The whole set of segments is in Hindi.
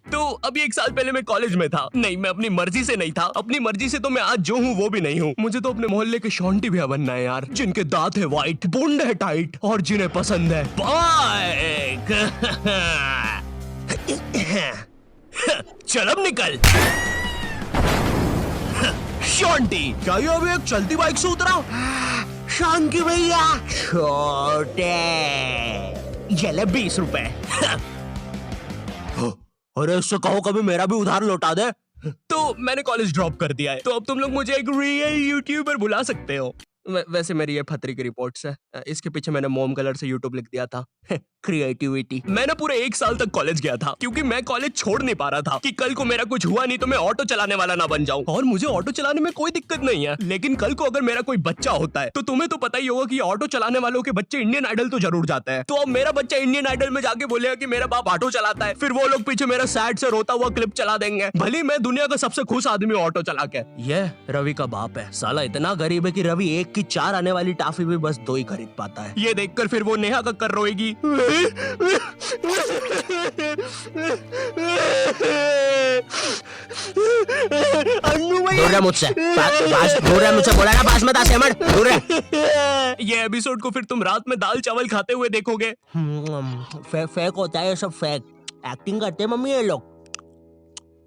तो अभी 1 साल पहले मैं कॉलेज में था। नहीं, मैं अपनी मर्जी से नहीं था। अपनी मर्जी से तो मैं आज जो हूँ वो भी नहीं हूँ। मुझे तो अपने मोहल्ले के शॉन्टी भैया बनना है यार, जिनके दांत है व्हाइट, बूंद है टाइट और जिन्हें पसंद है बाइक। चल अब निकल। शॉन्टी, क्या ये अभी एक चलती बाइक से उतरा? शांति भैया, छोटे ये ले 20 रुपए। अरे इससे कहो कभी मेरा भी उधार लौटा दे। तो मैंने कॉलेज ड्रॉप कर दिया है, तो अब तुम लोग मुझे एक रियल यूट्यूबर बुला सकते हो। वैसे मेरी ये फतरी की रिपोर्ट्स है। इसके पीछे मैंने मोम कलर से यूट्यूब लिख दिया था। क्रिएटिविटी। मैं ना पूरे 1 साल तक कॉलेज गया था, क्योंकि मैं कॉलेज छोड़ नहीं पा रहा था कि कल को मेरा कुछ हुआ नहीं तो मैं ऑटो चलाने वाला ना बन जाऊं। और मुझे ऑटो चलाने में कोई दिक्कत नहीं है, लेकिन कल को अगर मेरा कोई बच्चा होता है तो तुम्हें तो पता ही होगा कि ऑटो चलाने वालों के बच्चे इंडियन आइडल तो जरूर जाते हैं। तो अब मेरा बच्चा इंडियन आइडल में जाके बोलेगा कि मेरा बाप ऑटो चलाता है, फिर वो लोग पीछे मेरा सैड से रोता हुआ क्लिप चला देंगे, भले मैं दुनिया का सबसे खुश आदमी ऑटो चला के। ये रवि का बाप है, साला इतना गरीब है कि रवि 1 की 4 आने वाली टाफी भी बस 2 ही खरीद पाता है। ये देखकर फिर वो नेहा कक्कर रोएगी। दूर रह मुझसे, दूर रह मुझसे, बोला ना पास मत आ सेमर, दूर रह। ये एपिसोड को फिर तुम रात में दाल चावल खाते हुए देखोगे। फेक होता है ये सब, फेक एक्टिंग करते हैं मम्मी ये लोग।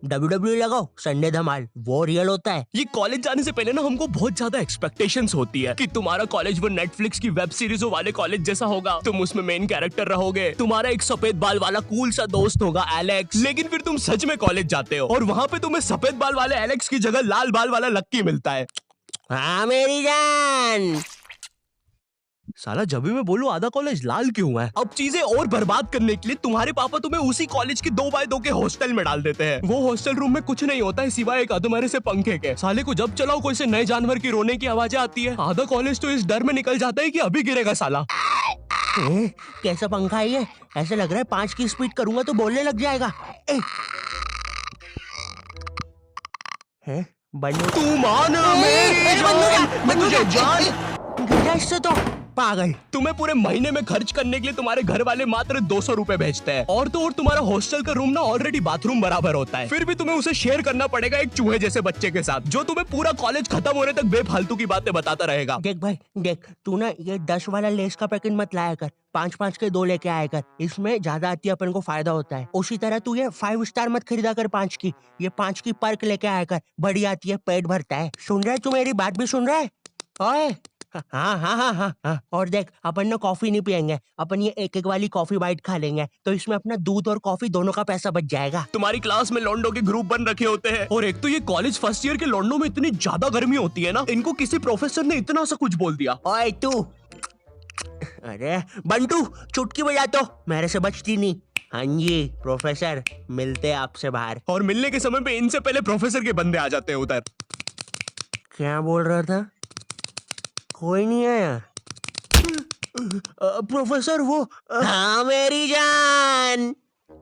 WWE लगाओ, संडे धमाल, वो रियल होता है। ये कॉलेज जाने से पहले ना हमको बहुत ज्यादा एक्सपेक्टेशंस होती है कि तुम्हारा कॉलेज वो नेटफ्लिक्स की वेब सीरीजों वाले कॉलेज जैसा होगा, तुम उसमें मेन कैरेक्टर रहोगे, तुम्हारा एक सफेद बाल वाला कूल सा दोस्त होगा एलेक्स। लेकिन फिर तुम सच में कॉलेज जाते हो और वहाँ पे तुम्हें सफेद बाल वाले एलेक्स की जगह लाल बाल वाला लक्की मिलता है। हाँ मेरी जान। साला जब भी मैं बोलूं आधा कॉलेज लाल क्यों है। अब चीजें और बर्बाद करने के लिए तुम्हारे पापा तुम्हें उसी कॉलेज की 2x2 के हॉस्टल में डाल देते हैं। वो हॉस्टल रूम में कुछ नहीं होता है सिवाय एक अधमरे से पंखे के। साले को जब चलाओ कोई से नए जानवर की रोने की आवाजें आती है। आधा कॉलेज तो इस डर में निकल जाता है कि अभी गिरेगा साला। कैसा पंखा है ये? ऐसा लग रहा है 5 की स्पीड करूंगा तो बोलने लग जाएगा। तू मान मेरी जान। इससे तो पागल। तुम्हें पूरे महीने में खर्च करने के लिए तुम्हारे घर वाले मात्र 200 रुपए भेजते हैं, और तो और तुम्हारा हॉस्टल का रूम ना ऑलरेडी बाथरूम बराबर होता है, फिर भी तुम्हें उसे शेयर करना पड़ेगा एक चूहे जैसे बच्चे के साथ, जो तुम्हें पूरा कॉलेज खत्म होने तक बेफालतू की बातें बताता रहेगा। देख भाई देख, तू ना ये 10 वाला लेस का पैकेट मत लाया कर, 5-5 के 2 लेके आया कर, इसमें ज्यादा आती है, अपन को फायदा होता है। उसी तरह तू ये 5 स्टार मत खरीदा कर 5 की, ये 5 की पर्क लेके आया कर, बड़ी आती है, पेट भरता है। सुन रहा है तू? मेरी बात भी सुन रहा है? ओए हाँ हाँ हाँ हाँ हाँ। और देख, अपन ना कॉफी नहीं पियेंगे, अपन ये 1-1 वाली कॉफी बाइट खा लेंगे, तो इसमें अपना दूध और कॉफी दोनों का पैसा बच जाएगा। तुम्हारी क्लास में लौंडो के ग्रुप बन रखे होते हैं, और एक तो ये कॉलेज फर्स्ट ईयर के लौंडो में इतनी ज्यादा गर्मी होती है ना, इनको किसी प्रोफेसर ने इतना सा कुछ बोल दिया। ओए तू, अरे बंटू चुटकी बजा तो, मेरे से बचती नहीं। हाँ जी प्रोफेसर, मिलते हैं आपसे बाहर। और मिलने के समय पे इनसे पहले प्रोफेसर के बंदे आ जाते हैं उधर। क्या बोल रहा था? कोई नहीं आया। प्रोफेसर वो हाँ मेरी जान,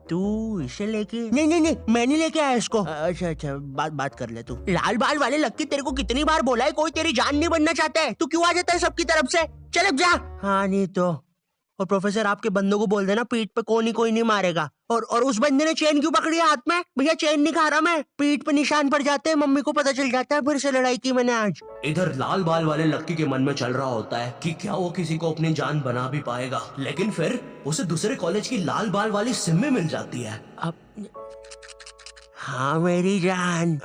तू इसे लेके? नहीं नहीं नहीं, मैं नहीं लेके आया इसको। अच्छा अच्छा, बात कर ले तू। लाल बाल वाले लक्की, तेरे को कितनी बार बोला है कोई तेरी जान नहीं बनना चाहता है, तू क्यों आ जाता है सबकी तरफ से? चल अब जा। हाँ नहीं तो। और प्रोफेसर आपके बंदों को बोल देना पीठ पे कोई नहीं मारेगा। और उस बंदे ने चेन क्यों पकड़ी है हाथ में? भैया चेन नहीं खा रहा मैं, पीठ पे निशान पड़ जाते हैं, मम्मी को पता चल जाता है फिर से लड़ाई की मैंने आज। इधर लाल बाल वाले लक्की के मन में चल रहा होता है कि क्या वो किसी को अपनी जान बना भी पाएगा, लेकिन फिर उसे दूसरे कॉलेज की लाल बाल वाली सिम मिल जाती है। अब हाँ मेरी जान।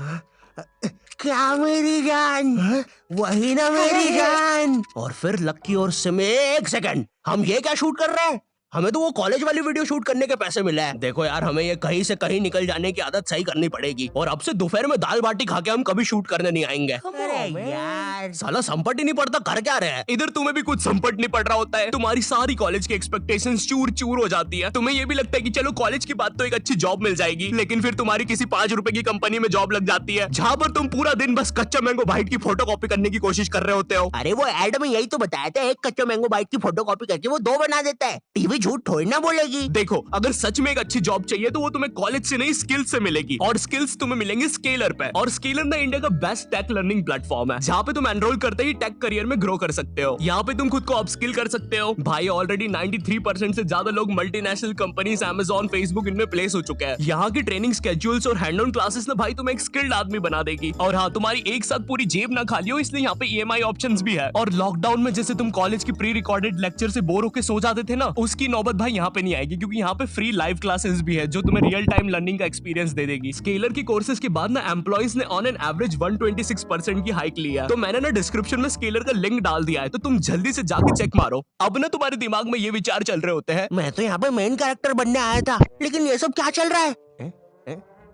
क्या मेरी जान? वही ना मेरी जान। और फिर लक्की और सिम, 1 सेकंड, हम ये क्या शूट कर रहे हैं? हमें तो वो कॉलेज वाली वीडियो शूट करने के पैसे मिले हैं। देखो यार, हमें ये कहीं से कहीं निकल जाने की आदत सही करनी पड़ेगी, और अब से दोपहर में दाल बाटी खा के हम कभी शूट करने नहीं आएंगे। अरे यार, साला संपट ही नहीं पड़ता, कर क्या रहे हैं? इधर तुम्हें भी कुछ संपट नहीं पड़ रहा होता है, तुम्हारी सारी कॉलेज की एक्सपेक्टेशंस चूर चूर हो जाती है। तुम्हें ये भी लगता है कि चलो कॉलेज की बात तो एक अच्छी जॉब मिल जाएगी, लेकिन फिर तुम्हारी किसी 5 रुपए की कंपनी में जॉब लग जाती है, जहाँ पर तुम पूरा दिन बस कच्चा मैंगो बाइट की फोटो कॉपी करने की कोशिश कर रहे होते हो। अरे वो एड में यही तो बताया था, एक कच्चा मैंगो बाइट की फोटो कॉपी करके वो 2 बना देता है। टीवी भी झूठ थोड़ी ना बोलेगी। देखो, अगर सच में एक अच्छी जॉब चाहिए तो वो तुम्हें कॉलेज से नहीं स्किल्स से मिलेगी, और स्किल्स तुम्हें मिलेंगे स्केलर पे। और स्केलर ना इंडिया का बेस्ट टेक लर्निंग प्लेटफॉर्म है, जहाँ पे तुम एनरोल करते ही टेक करियर में ग्रो कर सकते हो। यहाँ पे तुम खुद को अपस्किल कर सकते हो। भाई ऑलरेडी 93% से ज्यादा लोग मल्टीनेशनल कंपनीज, Amazon, Facebook इनमें प्लेस हो चुके हैं। यहाँ की ट्रेनिंग स्केड्यूल्स और हैंड ऑन क्लासेस ना भाई तुम्हें एक स्किल्ड आदमी बना देगी। और हाँ, तुम्हारी एक साथ पूरी जेब ना खाली हो, इसलिए यहाँ पे EMI ऑप्शंस भी है। और लॉकडाउन में जैसे तुम कॉलेज की प्री रिकॉर्डेड लेक्चर से बोर होकर सो जाते थे ना, उसकी नौबत भाई यहाँ पे नहीं आएगी, क्योंकि यहाँ पे फ्री लाइव क्लासेस भी है जो तुम्हें रियल टाइम लर्निंग का एक्सपीरियंस दे देगी। स्केलर की कोर्सेज के बाद ना एम्प्लॉइज ने ऑन एन एवरेज 126% की हाइक ली है। तो मैंने ना डिस्क्रिप्शन में स्केलर का लिंक डाल दिया है, तो तुम जल्दी से जाके चेक मारो। अब ना तुम्हारे दिमाग में ये विचार चल रहे होते हैं, मैं तो यहाँ पे मेन कैरेक्टर बनने आया था, लेकिन ये सब क्या चल रहा है?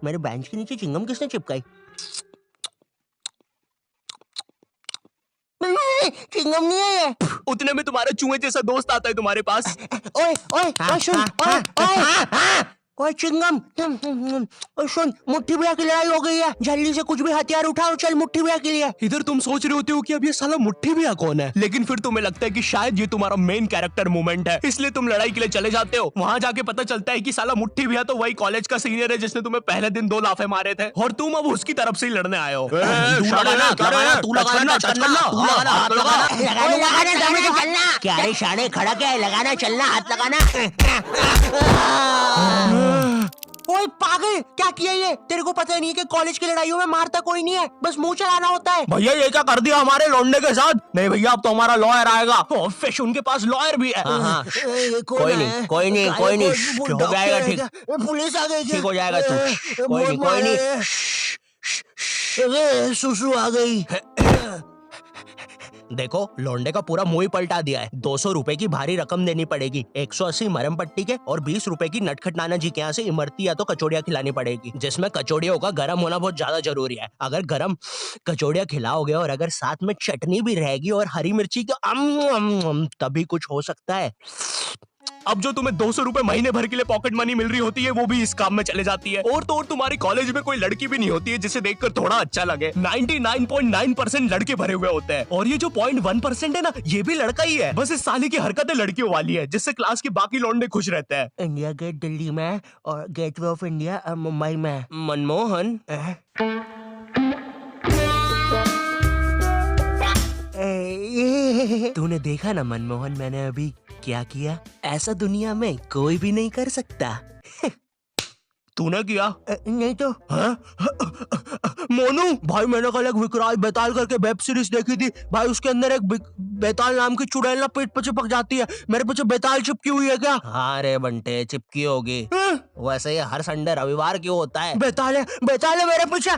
मेरे बेंच के नीचे चिंगम किसने चिपकाई? चिंगम नहीं है ये। उतने में तुम्हारा चूहे जैसा दोस्त आता है तुम्हारे पास। ओए ओए ओए सुन, ओए ओए ओए चिंगम, ओए सुन, मुट्ठी भैया की लड़ाई हो गई है, जल्दी से कुछ भी हथियार उठा और चल मुट्ठी भैया के लिए। इधर तुम सोच रहे होते हो कि अब ये साला मुट्ठी भैया कौन है, लेकिन फिर तुम्हें लगता है कि शायद ये तुम्हारा मेन कैरेक्टर मोमेंट है, इसलिए तुम लड़ाई के लिए चले जाते हो। वहां जाके पता चलता है कि साला मुट्ठी भैया तो वही कॉलेज का सीनियर है जिसने तुम्हें पहले दिन 2 लाफे मारे थे, और तुम अब उसकी तरफ से ही लड़ने आए हो। क्या रे शाने, खड़ा क्या है? लगाना, चलना, हाथ लगाना। ओए पागल, क्या किया ये? तेरे को पता नहीं है कि कॉलेज की लड़ाइयों में मारता कोई नहीं है, बस मुंह चलाना होता है। भैया ये क्या कर दिया हमारे लौंडे के साथ? नहीं भैया, अब तो हमारा लॉयर आएगा। फिश उनके पास लॉयर भी है। कोई नहीं, कोई नहीं, कोई नहीं, हो जाएगा ठीक। पुलिस आ गई, ठीक हो जाएगा तू। कोई नहीं, कोई नहीं। सुसु आ गई। देखो, लौंडे का पूरा मुंह ही पलटा दिया है। 200 रुपए की भारी रकम देनी पड़ेगी, 180 मरम पट्टी के, और 20 रुपए की नटखट नाना जी के यहाँ से इमरती या तो कचौड़ियाँ खिलानी पड़ेगी, जिसमें कचौड़ियों का गर्म होना बहुत ज्यादा जरूरी है। अगर गर्म कचौड़ियाँ खिलाओगे और अगर साथ में चटनी भी रहेगी और हरी मिर्ची की, तभी कुछ हो सकता है। अब जो तुम्हें 200 रुपए महीने भर के लिए पॉकेट मनी मिल रही होती है, वो भी इस काम में चले जाती है। और तो और तुम्हारे कॉलेज में कोई लड़की भी नहीं होती है जिसे देखकर थोड़ा अच्छा लगे। 99.9% लड़के भरे हुए होते हैं, और ये जो 0.1% है ना, ये भी लड़का ही है। बस इस साले की हरकतें लड़कियों वाली है, जिससे क्लास के बाकी लौंडे खुश रहते हैं। इंडिया गेट दिल्ली में और गेटवे ऑफ इंडिया मुंबई में। मनमोहन, तूने देखा ना मनमोहन, मैंने अभी क्या किया? ऐसा दुनिया में कोई भी नहीं कर सकता। तूने किया? नहीं तो। मोनू भाई, मैंने कल एक विकराल बेताल करके वेब सीरीज देखी थी भाई, उसके अंदर एक बेताल नाम की चुड़ैल ना पेट पे चिपक जाती है। मेरे पीछे बेताल चिपकी हुई है क्या? हाँ रे बंटे, चिपकी होगी। वैसे ये हर संडे रविवार क्यों होता है? बेताल है मेरे पीछे।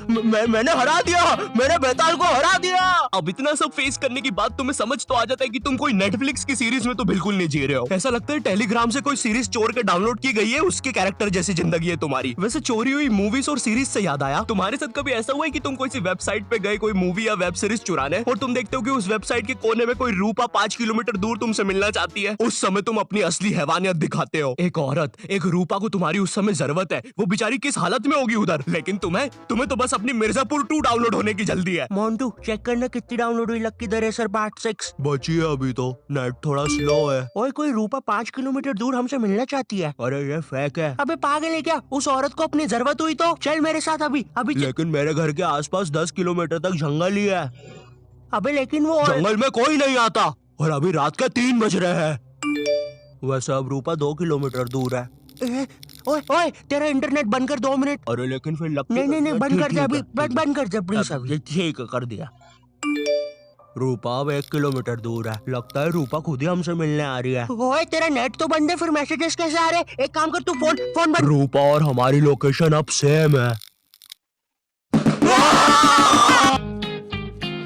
मैंने हरा दिया, मैंने बेताल को हरा दिया। अब इतना सब फेस करने के बाद तुम्हें समझ तो आ जाता है कि तुम कोई नेटफ्लिक्स की सीरीज में तो बिल्कुल नहीं जी रहे हो। ऐसा लगता है टेलीग्राम से कोई सीरीज चोर के डाउनलोड की गई है, उसके कैरेक्टर जैसी जिंदगी है तुम्हारी। वैसे चोरी हुई मूवीज और सीरीज से याद आया, तुम्हारे साथ कभी ऐसा हुआ है कि तुम कोई सी वेबसाइट पे गए कोई मूवी या वेब सीरीज चुराने, और तुम देखते हो कि उस वेबसाइट के कोने में कोई रूपा 5 किलोमीटर दूर तुमसे मिलना चाहती है? उस समय तुम अपनी असली हैवानियत दिखाते हो। एक औरत, एक रूपा को तुम्हारी उस समय जरूरत है, वो बेचारी किस हालत में होगी उधर, लेकिन तुम्हें तो बस अपनी मिर्जापुर 2 डाउनलोड होने की जल्दी है। मोन्टू चेक करना कितनी डाउनलोड हुई। लक्की द रेसर पार्ट 6 बची है अभी तो, नेट थोड़ा स्लो है। ओए कोई रूपा 5 किलोमीटर दूर हमसे मिलना चाहती है। अरे ये फेक है। अबे पागल है क्या? उस औरत को अपनी जरूरत हुई तो चल मेरे साथ अभी। लेकिन मेरे घर के आसपास 10 किलोमीटर तक जंगल ही है। अबे लेकिन वो जंगल में कोई नहीं आता, और अभी रात के 3 बज रहे हैं। वैसे अब रूपा 2 किलोमीटर दूर है। ओए ओए तेरा इंटरनेट बंद कर 2 मिनट। अरे लेकिन फिर नहीं बंद कर दे अभी, बंद कर दे प्लीज अभी। ठीक कर दिया। रूपा अब 1 किलोमीटर दूर है, लगता है रूपा खुद ही हमसे मिलने आ रही है। ओए तेरा नेट तो बंद है, फिर मैसेजेस कैसे आ रहे? एक काम कर, तू फोन बंद। रूपा और हमारी लोकेशन अब सेम है।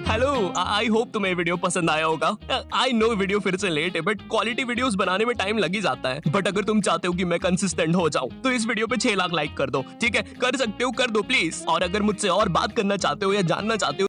हेलो, आई होप तुम्हें वीडियो पसंद आया होगा। आई नो वीडियो फिर से लेट है, बट क्वालिटी वीडियोस बनाने में टाइम लग ही जाता है। बट अगर तुम चाहते हो कि मैं कंसिस्टेंट हो जाऊं, तो इस वीडियो पे 6 लाख लाइक कर दो। ठीक है, कर सकते हो, कर दो प्लीज। और अगर मुझसे और बात करना चाहते हो या जानना चाहते हो